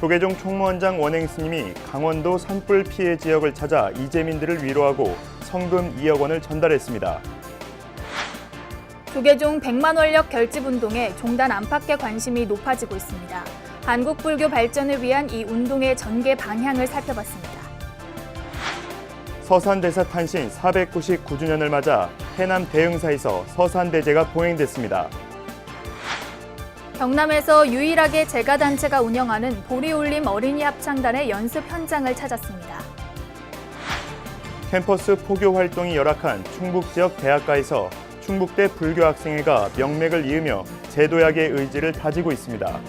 조계종 총무원장 원행 스님이 강원도 산불 피해 지역을 찾아 이재민들을 위로하고 성금 2억 원을 전달했습니다. 조계종 100만 원력 결집 운동에 종단 안팎의 관심이 높아지고 있습니다. 한국 불교 발전을 위한 이 운동의 전개 방향을 살펴봤습니다. 서산대사 탄신 499주년을 맞아 해남 대흥사에서 서산대제가 봉행됐습니다. 경남에서 유일하게 제가단체가 운영하는 보리울림 어린이 합창단의 연습 현장을 찾았습니다. 캠퍼스 포교 활동이 열악한 충북 지역 대학가에서 충북대 불교학생회가 명맥을 이으며 제도약의 의지를 다지고 있습니다.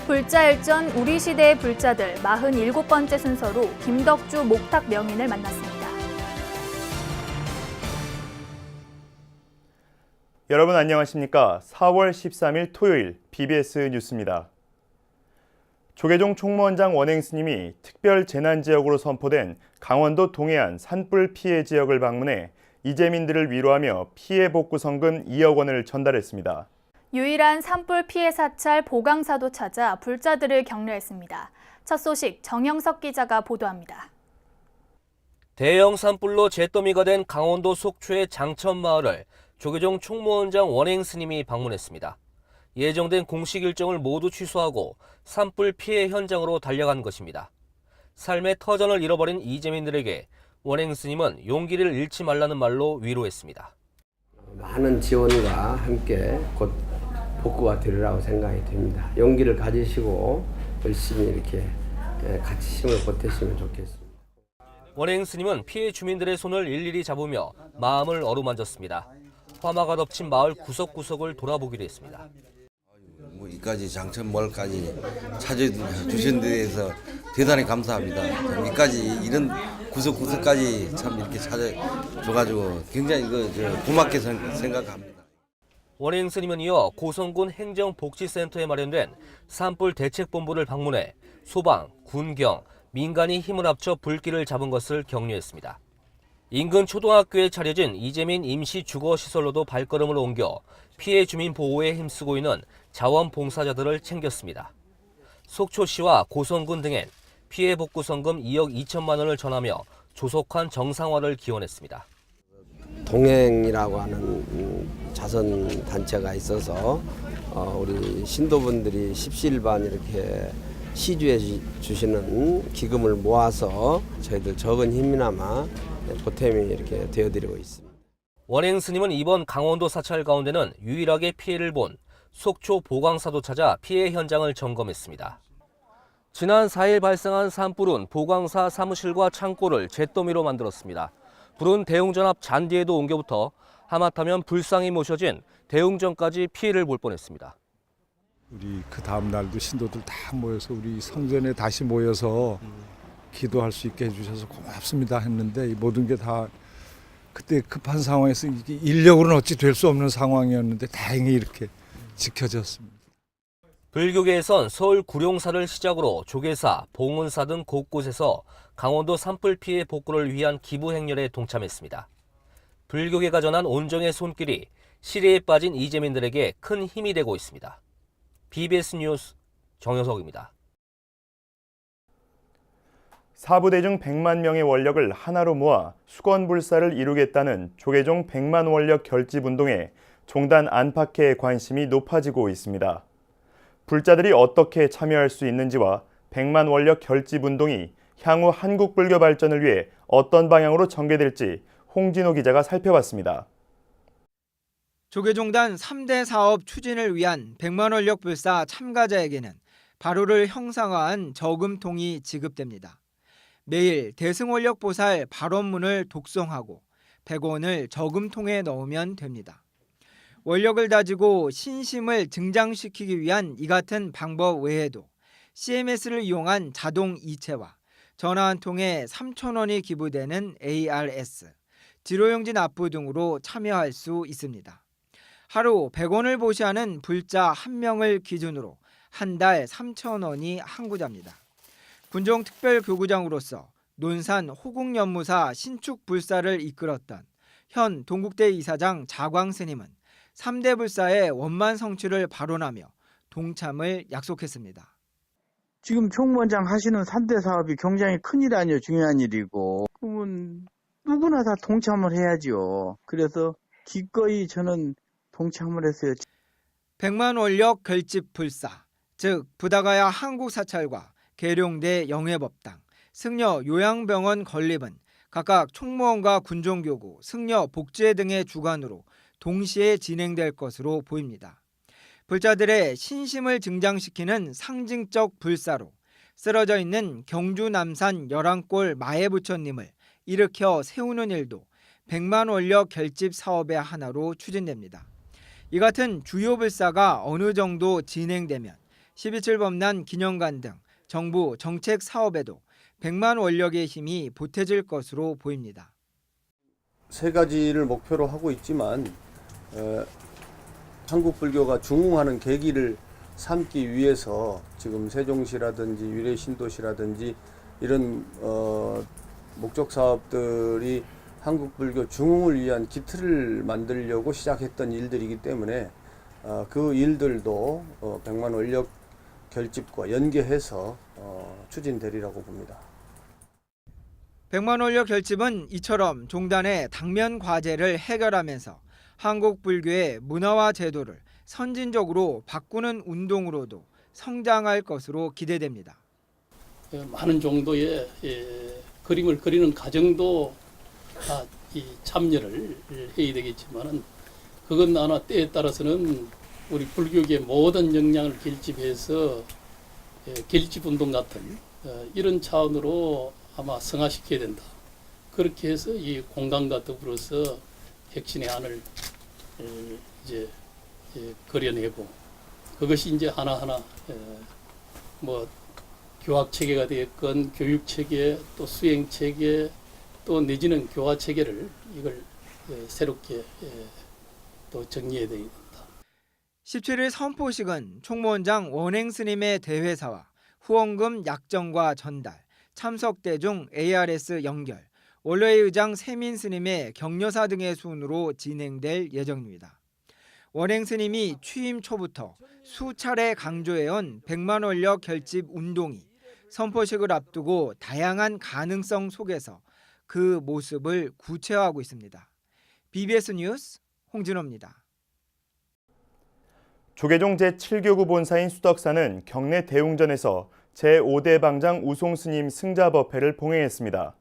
불자일전 우리 시대의 불자들 47번째 순서로 김덕주 목탁 명인을 만났습니다. 여러분 안녕하십니까? 4월 13일 토요일 BBS 뉴스입니다. 조계종 총무원장 원행 스님이 특별 재난지역으로 선포된 강원도 동해안 산불 피해 지역을 방문해 이재민들을 위로하며 피해 복구 성금 2억 원을 전달했습니다. 유일한 산불 피해 사찰 보강사도 찾아 불자들을 격려했습니다. 첫 소식 정영석 기자가 보도합니다. 대형 산불로 잿더미가 된 강원도 속초의 장천마을을 조계종 총무원장 원행 스님이 방문했습니다. 예정된 공식 일정을 모두 취소하고 산불 피해 현장으로 달려간 것입니다. 삶의 터전을 잃어버린 이재민들에게 원행 스님은 용기를 잃지 말라는 말로 위로했습니다. 많은 지원과 함께 곧 복구가 되리라고 생각이 됩니다. 용기를 가지시고 열심히 이렇게 같이 힘을 보태시면 좋겠습니다. 원행 스님은 피해 주민들의 손을 일일이 잡으며 마음을 어루만졌습니다. 화마가 덮친 마을 구석구석을 돌아보기로 했습니다. 이까지 장천마을까지 찾아주신 데 대해서 대단히 감사합니다. 이까지 이런 구석구석까지 참 이렇게 찾아줘가지고 굉장히 고맙게 생각합니다. 원행 스님은 이어 고성군 행정복지센터에 마련된 산불 대책본부를 방문해 소방, 군경, 민간이 힘을 합쳐 불길을 잡은 것을 격려했습니다. 인근 초등학교에 차려진 이재민 임시주거시설로도 발걸음을 옮겨 피해 주민 보호에 힘쓰고 있는 자원봉사자들을 챙겼습니다. 속초시와 고성군 등엔 피해 복구 성금 2억 2천만 원을 전하며 조속한 정상화를 기원했습니다. 동행이라고 하는 자선 단체가 있어서 우리 신도분들이 십시일반 이렇게 시주해 주시는 기금을 모아서 저희들 적은 힘이나마 보탬이 이렇게 되어드리고 있습니다. 원행 스님은 이번 강원도 사찰 가운데는 유일하게 피해를 본 속초 보강사도 찾아 피해 현장을 점검했습니다. 지난 4일 발생한 산불은 보강사 사무실과 창고를 잿더미로 만들었습니다. 불은 대웅전 앞 잔디에도 옮겨붙어 하마터면 불상이 모셔진 대웅전까지 피해를 볼 뻔했습니다. 우리 그 다음 날도 신도들 다 모여서 우리 성전에 다시 모여서 기도할 수 있게 해주셔서 고맙습니다 했는데 이 모든 게 다 그때 급한 상황에서 인력으로는 어찌 될 수 없는 상황이었는데 다행히 이렇게 지켜졌습니다. 불교계에선 서울 구룡사를 시작으로 조계사, 봉은사 등 곳곳에서 강원도 산불 피해 복구를 위한 기부 행렬에 동참했습니다. 불교계가 전한 온정의 손길이 시리에 빠진 이재민들에게 큰 힘이 되고 있습니다. BBS 뉴스 정영석입니다. 사부대 중 100만 명의 원력을 하나로 모아 수건불사를 이루겠다는 조계종 100만 원력 결집 운동에 종단 안팎의 관심이 높아지고 있습니다. 불자들이 어떻게 참여할 수 있는지와 100만 원력 결집 운동이 향후 한국 불교 발전을 위해 어떤 방향으로 전개될지 홍진호 기자가 살펴봤습니다. 조계종단 3대 사업 추진을 위한 100만 원력 불사 참가자에게는 바로를 형상화한 저금통이 지급됩니다. 매일 대승원력 보살 발원문을 독송하고 100원을 저금통에 넣으면 됩니다. 원력을 다지고 신심을 증장시키기 위한 이 같은 방법 외에도 CMS를 이용한 자동 이체와 전화 한 통에 3,000원이 기부되는 ARS, 지로용지 납부 등으로 참여할 수 있습니다. 하루 100원을 보시하는 불자 1명을 기준으로 한 달 3,000원이 항구자입니다. 군종특별교구장으로서 논산 호국연무사 신축불사를 이끌었던 현 동국대 이사장 자광 스님은 3대 불사의 원만 성취를 발언하며 동참을 약속했습니다. 지금 총무원장 하시는 3대 사업이 굉장히 큰일 아니에요. 중요한 일이고. 그러면 누구나 다 동참을 해야죠. 그래서 기꺼이 저는 동참을 했어요. 백만 원력 결집 불사, 즉 부다가야 한국사찰과 계룡대 영해법당, 승려 요양병원 건립은 각각 총무원과 군종교구, 승려 복지회 등의 주관으로 동시에 진행될 것으로 보입니다. 불자들의 신심을 증장시키는 상징적 불사로 쓰러져 있는 경주 남산 11골 마애부처님을 일으켜 세우는 일도 백만 원력 결집 사업의 하나로 추진됩니다. 이 같은 주요 불사가 어느 정도 진행되면 12.7 법난 기념관 등 정부 정책 사업에도 백만 원력의 힘이 보태질 것으로 보입니다. 세 가지를 목표로 하고 있지만 한국 불교가 중흥하는 계기를 삼기 위해서 지금 세종시라든지 위례신도시라든지 이런 목적 사업들이 한국 불교 중흥을 위한 기틀을 만들려고 시작했던 일들이기 때문에 그 일들도 백만 원력 결집과 연계해서 추진되리라고 봅니다. 백만 원력 결집은 이처럼 종단의 당면 과제를 해결하면서 한국 불교의 문화와 제도를 선진적으로 바꾸는 운동으로도 성장할 것으로 기대됩니다. 많은 정도의 그림을 그리는 과정도 다 이 참여를 해야 되겠지만은 그건 아마 때에 따라서는 우리 불교계의 모든 역량을 결집해서 결집운동 같은 이런 차원으로 아마 성화시켜야 된다. 그렇게 해서 이 공간과 더불어서 혁신의 안을 이제 그려내고 그것이 이제 하나하나 뭐 교학 체계가 되었건 교육 체계 또 수행 체계 또 내지는 교화 체계를 이걸 새롭게 또 정리해야 됩니다. 17일 선포식은 총무원장 원행 스님의 대회사와 후원금 약정과 전달, 참석대 중 ARS 연결, 원로의 의장 세민 스님의 격려사 등의 순으로 진행될 예정입니다. 원행 스님이 취임 초부터 수차례 강조해온 백만 원력 결집 운동이 선포식을 앞두고 다양한 가능성 속에서 그 모습을 구체화하고 있습니다. BBS 뉴스 홍진호입니다. 조계종 제7교구 본사인 수덕사는 경내 대웅전에서 제5대 방장 우송스님 승자법회를 봉행했습니다.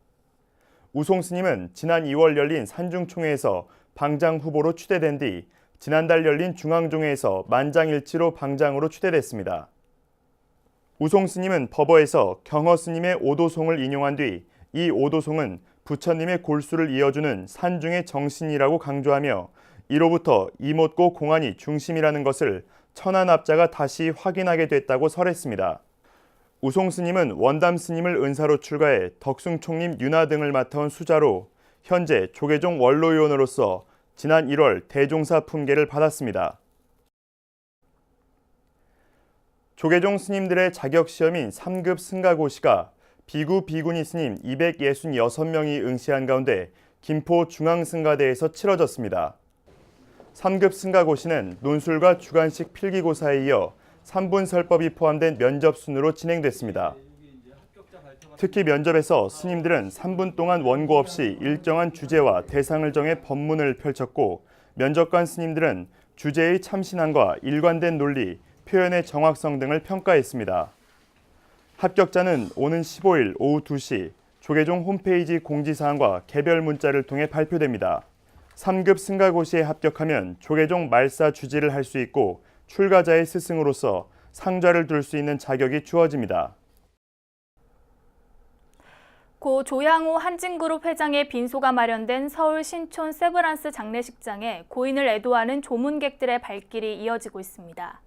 우송스님은 지난 2월 열린 산중총회에서 방장 후보로 추대된 뒤 지난달 열린 중앙종회에서 만장일치로 방장으로 추대됐습니다. 우송스님은 법어에서 경허스님의 오도송을 인용한 뒤 이 오도송은 부처님의 골수를 이어주는 산중의 정신이라고 강조하며 이로부터 이못고 공안이 중심이라는 것을 천안합자가 다시 확인하게 됐다고 설했습니다. 우송스님은 원담스님을 은사로 출가해 덕숭총림 윤화 등을 맡아온 수자로 현재 조계종 원로위원으로서 지난 1월 대종사 품계를 받았습니다. 조계종 스님들의 자격시험인 3급 승가고시가 비구 비구니 스님 266명이 응시한 가운데 김포 중앙승가대에서 치러졌습니다. 3급 승가고시는 논술과 주관식 필기고사에 이어 3분 설법이 포함된 면접 순으로 진행됐습니다. 특히 면접에서 스님들은 3분 동안 원고 없이 일정한 주제와 대상을 정해 법문을 펼쳤고 면접관 스님들은 주제의 참신함과 일관된 논리, 표현의 정확성 등을 평가했습니다. 합격자는 오는 15일 오후 2시 조계종 홈페이지 공지사항과 개별 문자를 통해 발표됩니다. 3급 승가고시에 합격하면 조계종 말사 주지를 할 수 있고 출가자의 스승으로서 상좌를 둘 수 있는 자격이 주어집니다. 고 조양호 한진그룹 회장의 빈소가 마련된 서울 신촌 세브란스 장례식장에 고인을 애도하는 조문객들의 발길이 이어지고 있습니다.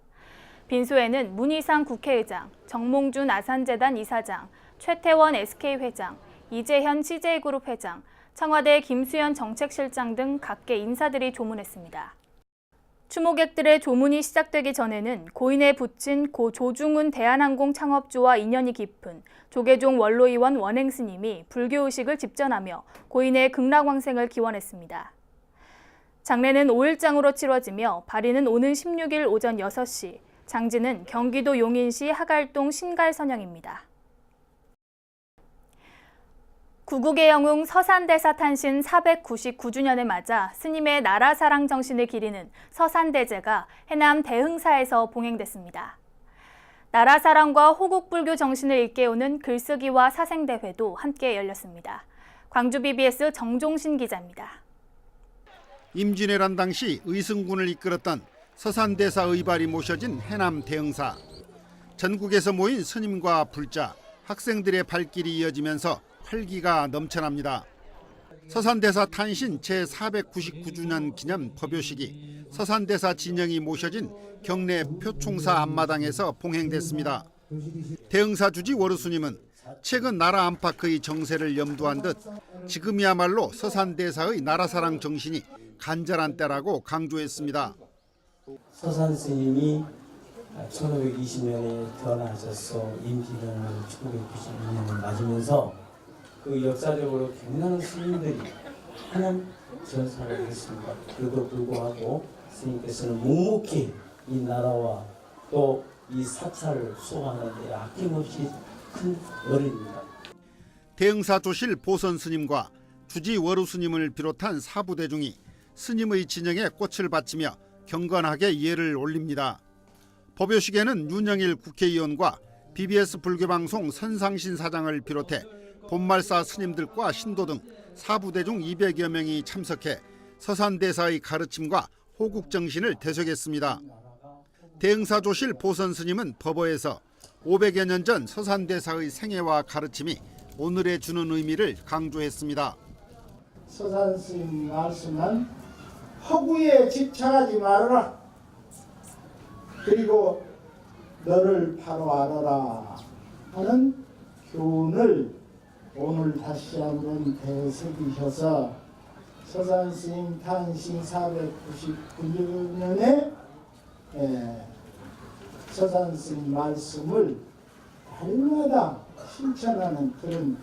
빈소에는 문희상 국회의장, 정몽준 아산재단 이사장, 최태원 SK회장, 이재현 CJ그룹 회장, 청와대 김수현 정책실장 등 각계 인사들이 조문했습니다. 추모객들의 조문이 시작되기 전에는 고인에 붙인 고 조중훈 대한항공 창업주와 인연이 깊은 조계종 원로의원 원행스님이 불교의식을 집전하며 고인의 극락왕생을 기원했습니다. 장례는 5일장으로 치러지며 발인은 오는 16일 오전 6시, 장지는 경기도 용인시 하갈동 신갈선영입니다. 구국의 영웅 서산대사 탄신 499주년을 맞아 스님의 나라사랑 정신을 기리는 서산대제가 해남 대흥사에서 봉행됐습니다. 나라사랑과 호국불교 정신을 일깨우는 글쓰기와 사생대회도 함께 열렸습니다. 광주 BBS 정종신 기자입니다. 임진왜란 당시 의승군을 이끌었던 서산대사 의발이 모셔진 해남 대흥사. 전국에서 모인 스님과 불자, 학생들의 발길이 이어지면서 활기가 넘쳐납니다. 서산대사 탄신 제499주년 기념 법요식이 서산대사 진영이 모셔진 경내 표총사 앞마당에서 봉행됐습니다. 대흥사 주지 워르스님은 최근 나라 안팎의 정세를 염두한 듯 지금이야말로 서산대사의 나라사랑 정신이 간절한 때라고 강조했습니다. 서산 스님이 1520년에 태어나셔서 임기는 1992년을 맞으면서 그 역사적으로 굉장한 스님들이 하는 전사를 했습니다. 그래도 불구하고 스님께서는 묵묵히 이 나라와 또 이 사찰을 수호하는 데 아낌없이 큰 어른입니다. 대흥사 조실 보선 스님과 주지 워루 스님을 비롯한 사부대중이 스님의 진영에 꽃을 바치며 경건하게 예를 올립니다. 법요식에는 윤영일 국회의원과 BBS 불교방송 선상신 사장을 비롯해 본말사 스님들과 신도 등 사부대중 200여 명이 참석해 서산대사의 가르침과 호국정신을 되새겼습니다. 대흥사 조실 보선 스님은 법어에서 500여 년 전 서산대사의 생애와 가르침이 오늘에 주는 의미를 강조했습니다. 서산 스님 말씀은 허구에 집착하지 말아라. 그리고 너를 바로 알아라 하는 교훈을 오늘 다시 한번 되새기셔서 서산 스님 탄신 499년에 서산 스님 말씀을 날마다 실천하는 그런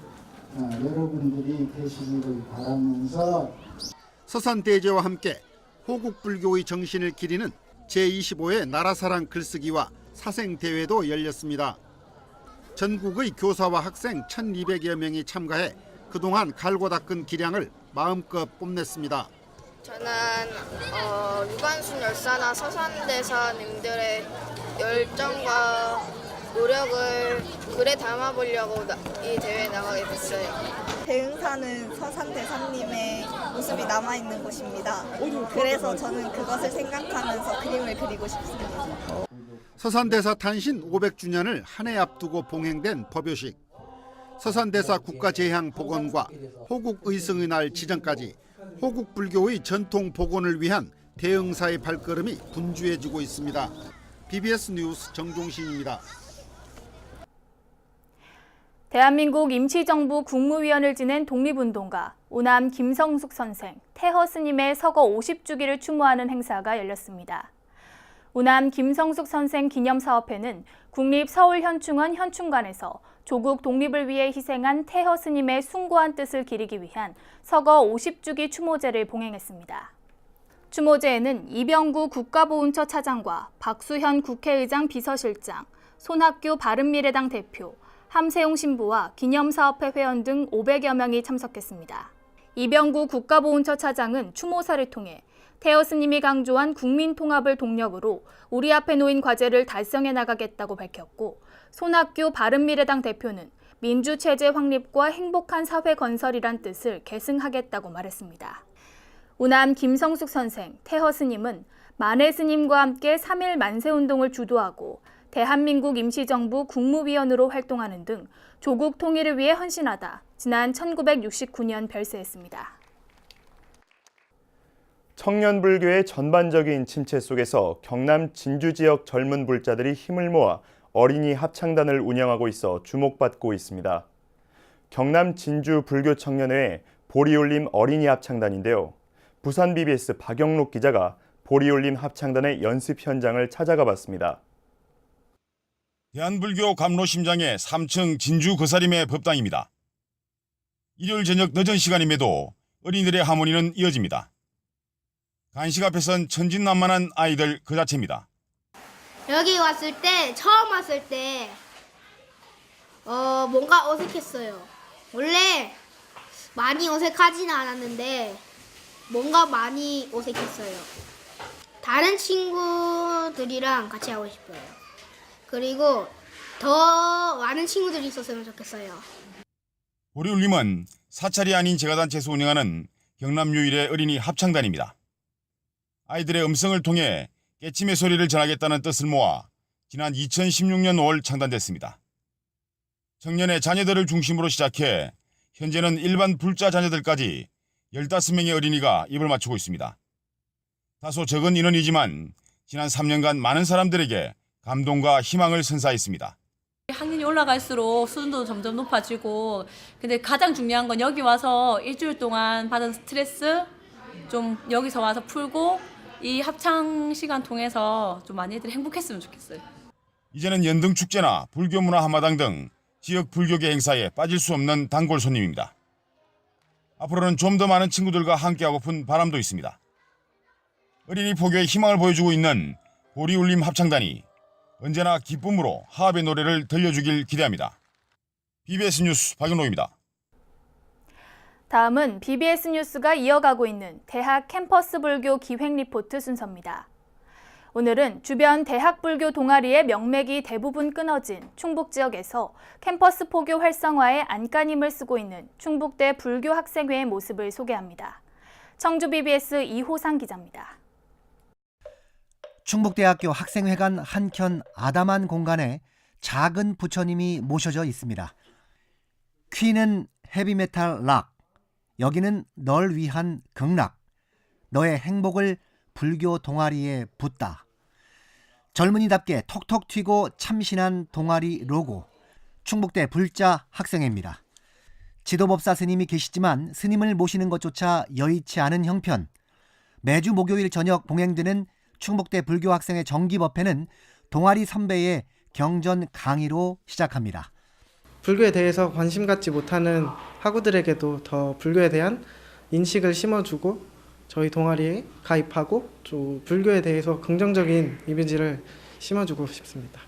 여러분들이 되시기를 바라면서 서산대제와 함께 호국불교의 정신을 기리는 제25회 나라사랑 글쓰기와 사생대회도 열렸습니다. 전국의 교사와 학생 1,200여 명이 참가해 그동안 갈고 닦은 기량을 마음껏 뽐냈습니다. 저는 유관순 열사나 서산대사님들의 열정과 노력을 글에 담아보려고 이 대회에 나가게 됐어요. 대흥사는 서산대사님의 모습이 남아있는 곳입니다. 그래서 저는 그것을 생각하면서 그림을 그리고 싶습니다. 서산대사 탄신 500주년을 한 해 앞두고 봉행된 법요식. 서산대사 국가재향 복원과 호국의성의 날 지정까지 호국불교의 전통 복원을 위한 대흥사의 발걸음이 분주해지고 있습니다. BBS 뉴스 정종신입니다. 대한민국 임시정부 국무위원을 지낸 독립운동가 오남 김성숙 선생, 태허 스님의 서거 50주기를 추모하는 행사가 열렸습니다. 오남 김성숙 선생 기념사업회는 국립서울현충원 현충관에서 조국 독립을 위해 희생한 태허 스님의 숭고한 뜻을 기리기 위한 서거 50주기 추모제를 봉행했습니다. 추모제에는 이병구 국가보훈처 차장과 박수현 국회의장 비서실장, 손학규 바른미래당 대표, 함세용 신부와 기념사업회 회원 등 500여 명이 참석했습니다. 이병구 국가보훈처 차장은 추모사를 통해 태허 스님이 강조한 국민통합을 동력으로 우리 앞에 놓인 과제를 달성해 나가겠다고 밝혔고, 손학규 바른미래당 대표는 민주체제 확립과 행복한 사회 건설이란 뜻을 계승하겠다고 말했습니다. 오남 김성숙 선생, 태허 스님은 만해 스님과 함께 3.1 만세운동을 주도하고 대한민국 임시정부 국무위원으로 활동하는 등 조국 통일을 위해 헌신하다 지난 1969년 별세했습니다. 청년 불교의 전반적인 침체 속에서 경남 진주 지역 젊은 불자들이 힘을 모아 어린이 합창단을 운영하고 있어 주목받고 있습니다. 경남 진주 불교 청년회의 보리올림 어린이 합창단인데요. 부산 BBS 박영록 기자가 보리올림 합창단의 연습 현장을 찾아가 봤습니다. 대한불교 감로심장의 3층 진주 거사림의 법당입니다. 일요일 저녁 늦은 시간임에도 어린이들의 하모니는 이어집니다. 간식 앞에선 천진난만한 아이들 그 자체입니다. 여기 왔을 때, 처음 왔을 때, 뭔가 어색했어요. 원래 많이 어색하지는 않았는데, 뭔가 많이 어색했어요. 다른 친구들이랑 같이 하고 싶어요. 그리고 더 많은 친구들이 있었으면 좋겠어요. 보리울림은 사찰이 아닌 제가단체에서 운영하는 경남 유일의 어린이 합창단입니다. 아이들의 음성을 통해 깨침의 소리를 전하겠다는 뜻을 모아 지난 2016년 5월 창단됐습니다. 청년의 자녀들을 중심으로 시작해 현재는 일반 불자 자녀들까지 15명의 어린이가 입을 맞추고 있습니다. 다소 적은 인원이지만 지난 3년간 많은 사람들에게 감동과 희망을 선사했습니다. 학년이 올라갈수록 수준도 점점 높아지고, 근데 가장 중요한 건 여기 와서 일주일 동안 받은 스트레스 좀 여기서 와서 풀고 이 합창 시간 통해서 좀 많이들 행복했으면 좋겠어요. 이제는 연등축제나 불교문화 한마당 등 지역 불교계 행사에 빠질 수 없는 단골 손님입니다. 앞으로는 좀 더 많은 친구들과 함께하고픈 바람도 있습니다. 어린이 포교에 희망을 보여주고 있는 보리울림 합창단이 언제나 기쁨으로 하합의 노래를 들려주길 기대합니다. BBS 뉴스 박윤호입니다. 다음은 BBS 뉴스가 이어가고 있는 대학 캠퍼스 불교 기획 리포트 순서입니다. 오늘은 주변 대학 불교 동아리의 명맥이 대부분 끊어진 충북 지역에서 캠퍼스 포교 활성화에 안간힘을 쓰고 있는 충북대 불교 학생회의 모습을 소개합니다. 청주 BBS 이호상 기자입니다. 충북대학교 학생회관 한켠 아담한 공간에 작은 부처님이 모셔져 있습니다. 퀸은 헤비메탈 락, 여기는 널 위한 극락, 너의 행복을 불교 동아리에 붓다. 젊은이답게 톡톡 튀고 참신한 동아리 로고, 충북대 불자 학생회입니다. 지도법사 스님이 계시지만 스님을 모시는 것조차 여의치 않은 형편. 매주 목요일 저녁 봉행되는 충북대 불교학생회 정기법회는 동아리 선배의 경전 강의로 시작합니다. 불교에 대해서 관심 갖지 못하는 학우들에게도 더 불교에 대한 인식을 심어주고 저희 동아리에 가입하고 또 불교에 대해서 긍정적인 이미지를 심어주고 싶습니다.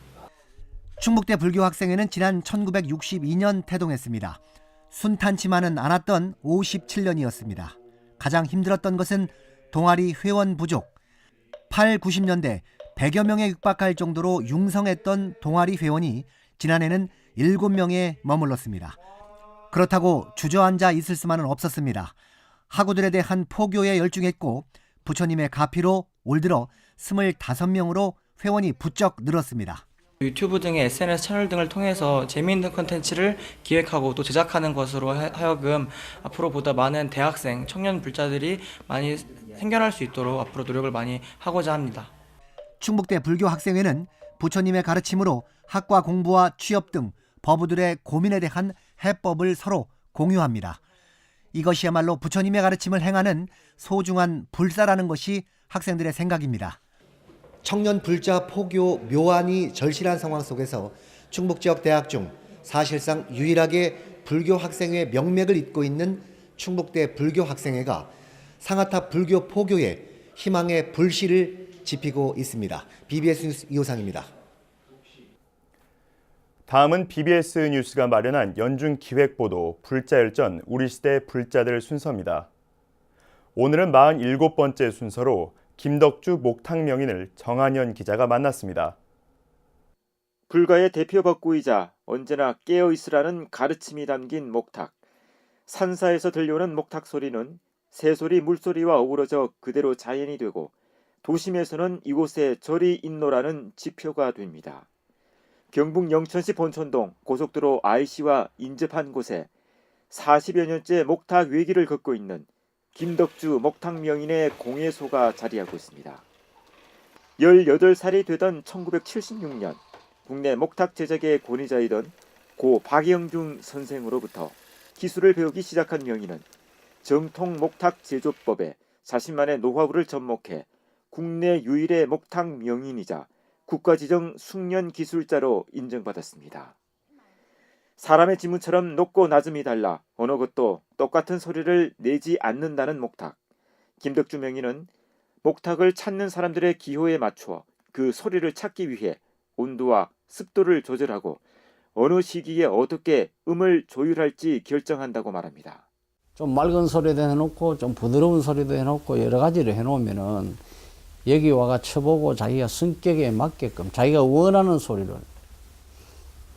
충북대 불교학생회는 지난 1962년 태동했습니다. 순탄치만은 않았던 57년이었습니다. 가장 힘들었던 것은 동아리 회원 부족. 8, 90년대 100여 명에 육박할 정도로 융성했던 동아리 회원이 지난해는 7명에 머물렀습니다. 그렇다고 주저앉아 있을 수만은 없었습니다. 학우들에 대한 포교에 열중했고 부처님의 가피로 올 들어 25명으로 회원이 부쩍 늘었습니다. 유튜브 등의 SNS 채널 등을 통해서 재미있는 콘텐츠를 기획하고 또 제작하는 것으로 하여금 앞으로 보다 많은 대학생, 청년 불자들이 많이 생겨날 수 있도록 앞으로 노력을 많이 하고자 합니다. 충북대 불교학생회는 부처님의 가르침으로 학과 공부와 취업 등 법우들의 고민에 대한 해법을 서로 공유합니다. 이것이야말로 부처님의 가르침을 행하는 소중한 불사라는 것이 학생들의 생각입니다. 청년 불자 포교 묘안이 절실한 상황 속에서 충북 지역 대학 중 사실상 유일하게 불교 학생회 명맥을 잇고 있는 충북대 불교 학생회가 상하탑 불교 포교에 희망의 불씨를 지피고 있습니다. BBS 뉴스 이호상입니다. 다음은 BBS 뉴스가 마련한 연중 기획보도 불자열전 우리 시대 불자들 순서입니다. 오늘은 47번째 순서로 김덕주 목탁 명인을 정한현 기자가 만났습니다. 불가의 대표 법구이자 언제나 깨어있으라는 가르침이 담긴 목탁. 산사에서 들려오는 목탁 소리는 새소리, 물소리와 어우러져 그대로 자연이 되고 도심에서는 이곳에 절이 있노라는 지표가 됩니다. 경북 영천시 본천동 고속도로 IC와 인접한 곳에 40여 년째 목탁 외길을 걷고 있는 김덕주 목탁 명인의 공예소가 자리하고 있습니다. 18살이 되던 1976년 국내 목탁 제작의 권위자이던 고 박영중 선생으로부터 기술을 배우기 시작한 명인은 정통 목탁 제조법에 자신만의 노하우를 접목해 국내 유일의 목탁 명인이자 국가지정 숙련 기술자로 인정받았습니다. 사람의 지문처럼 높고 낮음이 달라 어느 것도 똑같은 소리를 내지 않는다는 목탁. 김덕주 명인은 목탁을 찾는 사람들의 기호에 맞추어 그 소리를 찾기 위해 온도와 습도를 조절하고 어느 시기에 어떻게 음을 조율할지 결정한다고 말합니다. 좀 맑은 소리도 해놓고 좀 부드러운 소리도 해놓고 여러 가지를 해놓으면은 여기 와가 쳐보고 자기가 성격에 맞게끔 자기가 원하는 소리를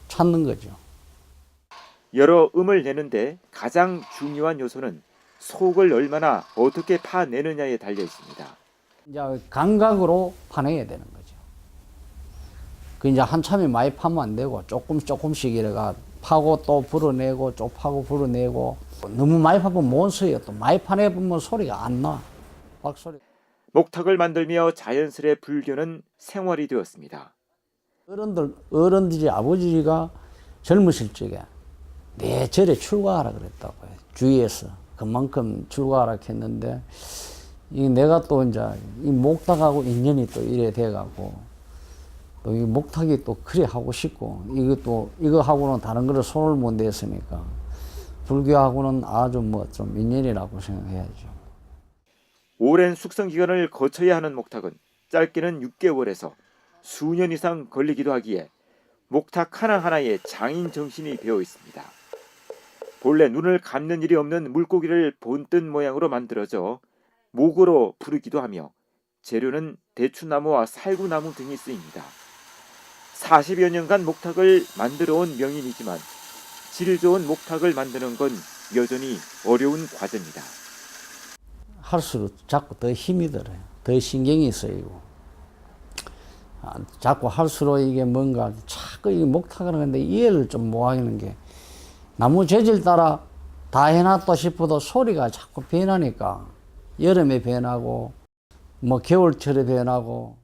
찾는 거죠. 여러 음을 내는데 가장 중요한 요소는 속을 얼마나 어떻게 파내느냐에 달려 있습니다. 이제 감각으로 파내야 되는 거죠. 그 이제 한참에 많이 파면 안 되고 조금씩 이래가 파고 또 불어내고 또 파고 불어내고 너무 많이 파면 못 써요. 또 많이 파내보면 소리가 안 나. 박소리. 목탁을 만들며 자연스레 불교는 생활이 되었습니다. 어른들이 아버지가 젊으실 적에 내 절에 출가하라 그랬다고요. 주위에서 그만큼 출가하라 했는데 이 내가 또 이제 이 목탁하고 인연이 또 이래 돼가고 또 이 목탁이 또 그래 하고 싶고 이거 하고는 다른 거를 손을 못 댔으니까 불교하고는 아주 뭐 좀 인연이라고 생각해야죠. 오랜 숙성 기간을 거쳐야 하는 목탁은 짧게는 6개월에서 수년 이상 걸리기도 하기에 목탁 하나하나에 장인 정신이 배어 있습니다. 본래 눈을 감는 일이 없는 물고기를 본뜬 모양으로 만들어져 목으로 부르기도 하며 재료는 대추나무와 살구나무 등이 쓰입니다. 40여 년간 목탁을 만들어 온 명인이지만 질 좋은 목탁을 만드는 건 여전히 어려운 과제입니다. 할수록 자꾸 더 힘이 들어요. 더 신경이 쓰이고. 자꾸 할수록 이게 뭔가 자꾸 이 목탁을 하는데 이해를 좀 못 하는 게 나무 재질 따라 다 해놨다 싶어도 소리가 자꾸 변하니까 여름에 변하고 뭐 겨울철에 변하고.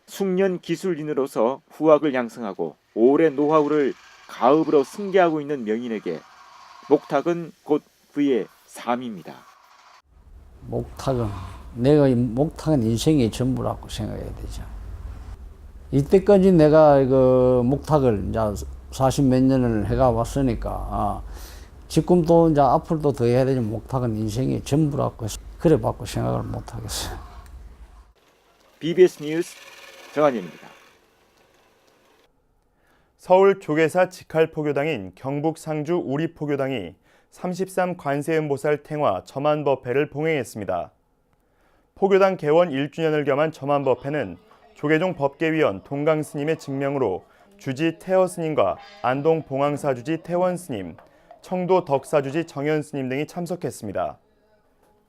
숙련 기술인으로서 후학을 양성하고 오랜 노하우를 가업으로 승계하고 있는 명인에게 목탁은 곧 그의 삶입니다. 목탁은 인생의 전부라고 생각해야 되죠. 이때까지 내가 그 목탁을 이제 40몇 년을 해가 왔으니까 지금도 이제 앞으로도 더 해야 되지만 목탁은 인생의 전부라고 해서 그래 받고 생각을 못 하겠어요. BBS 뉴스 정한입니다. 서울 조계사 직할포교당인 경북 상주 우리포교당이 33 관세음보살 탱화 점안법회를 봉행했습니다. 포교당 개원 1주년을 겸한 점안법회는 조계종 법계위원 동강스님의 증명으로 주지 태허스님과 안동 봉황사주지 태원스님, 청도 덕사주지 정현스님 등이 참석했습니다.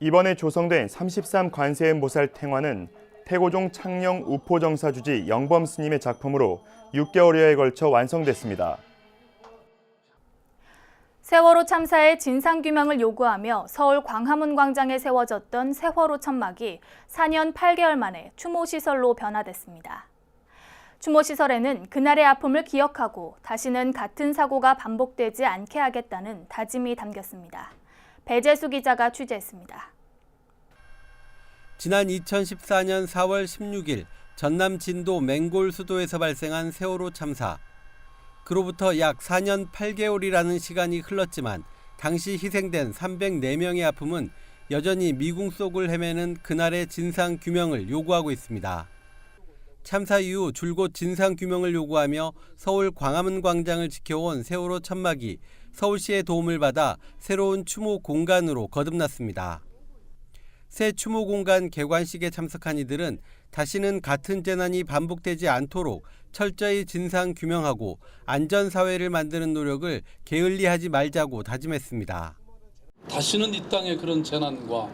이번에 조성된 33 관세음보살 탱화는 태고종 창녕 우포정사주지 영범스님의 작품으로 6개월여에 걸쳐 완성됐습니다. 세월호 참사의 진상규명을 요구하며 서울 광화문 광장에 세워졌던 세월호 천막이 4년 8개월 만에 추모시설로 변화됐습니다. 추모시설에는 그날의 아픔을 기억하고 다시는 같은 사고가 반복되지 않게 하겠다는 다짐이 담겼습니다. 배재수 기자가 취재했습니다. 지난 2014년 4월 16일 전남 진도 맹골 수도에서 발생한 세월호 참사. 그로부터 약 4년 8개월이라는 시간이 흘렀지만 당시 희생된 304명의 아픔은 여전히 미궁 속을 헤매는 그날의 진상 규명을 요구하고 있습니다. 참사 이후 줄곧 진상 규명을 요구하며 서울 광화문 광장을 지켜온 세월호 천막이 서울시의 도움을 받아 새로운 추모 공간으로 거듭났습니다. 새 추모 공간 개관식에 참석한 이들은 다시는 같은 재난이 반복되지 않도록 철저히 진상 규명하고 안전사회를 만드는 노력을 게을리하지 말자고 다짐했습니다. 다시는 이 땅에 그런 재난과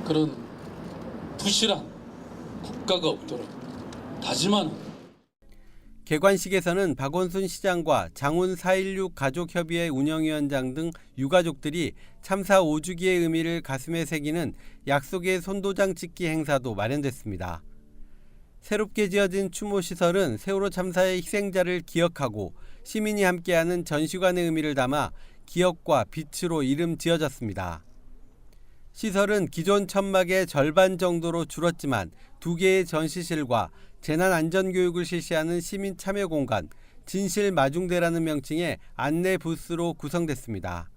그런 부실한 국가가 없도록 다짐하는. 개관식에서는 박원순 시장과 장훈 4.16 가족협의회 운영위원장 등 유가족들이 참사 5주기의 의미를 가슴에 새기는 약속의 손도장 찍기 행사도 마련됐습니다. 새롭게 지어진 추모시설은 세월호 참사의 희생자를 기억하고 시민이 함께하는 전시관의 의미를 담아 기억과 빛으로 이름 지어졌습니다. 시설은 기존 천막의 절반 정도로 줄었지만 2개의 전시실과 재난안전교육을 실시하는 시민참여공간, 진실마중대라는 명칭의 안내 부스로 구성됐습니다.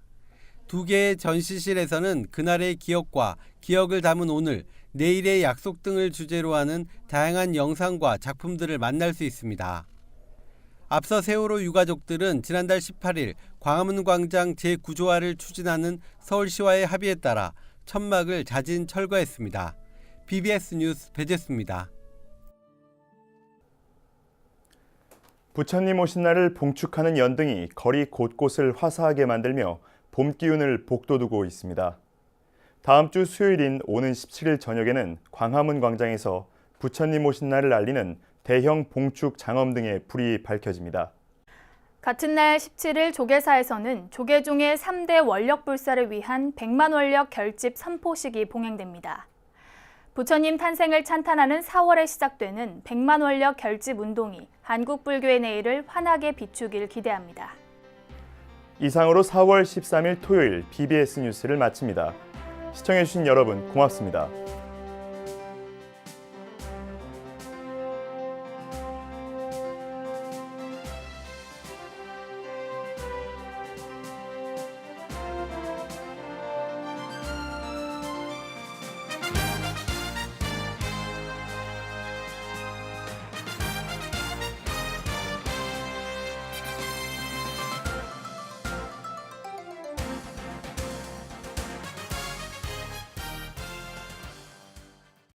2개의 전시실에서는 그날의 기억과 기억을 담은 오늘, 내일의 약속 등을 주제로 하는 다양한 영상과 작품들을 만날 수 있습니다. 앞서 세월호 유가족들은 지난달 18일 광화문 광장 제9조화를 추진하는 서울시와의 합의에 따라 천막을 자진 철거했습니다. BBS 뉴스 배재수입니다. 부처님 오신 날을 봉축하는 연등이 거리 곳곳을 화사하게 만들며 봄 기운을 복돋우고 있습니다. 다음 주 수요일인 오는 17일 저녁에는 광화문 광장에서 부처님 오신 날을 알리는 대형 봉축 장엄 등의 불이 밝혀집니다. 같은 날 17일 조계사에서는 조계종의 3대 원력 불사를 위한 100만 원력 결집 선포식이 봉행됩니다. 부처님 탄생을 찬탄하는 4월에 시작되는 100만 원력 결집 운동이 한국 불교의 내일을 환하게 비추길 기대합니다. 이상으로 4월 13일 토요일 BBS 뉴스를 마칩니다. 시청해주신 여러분 고맙습니다.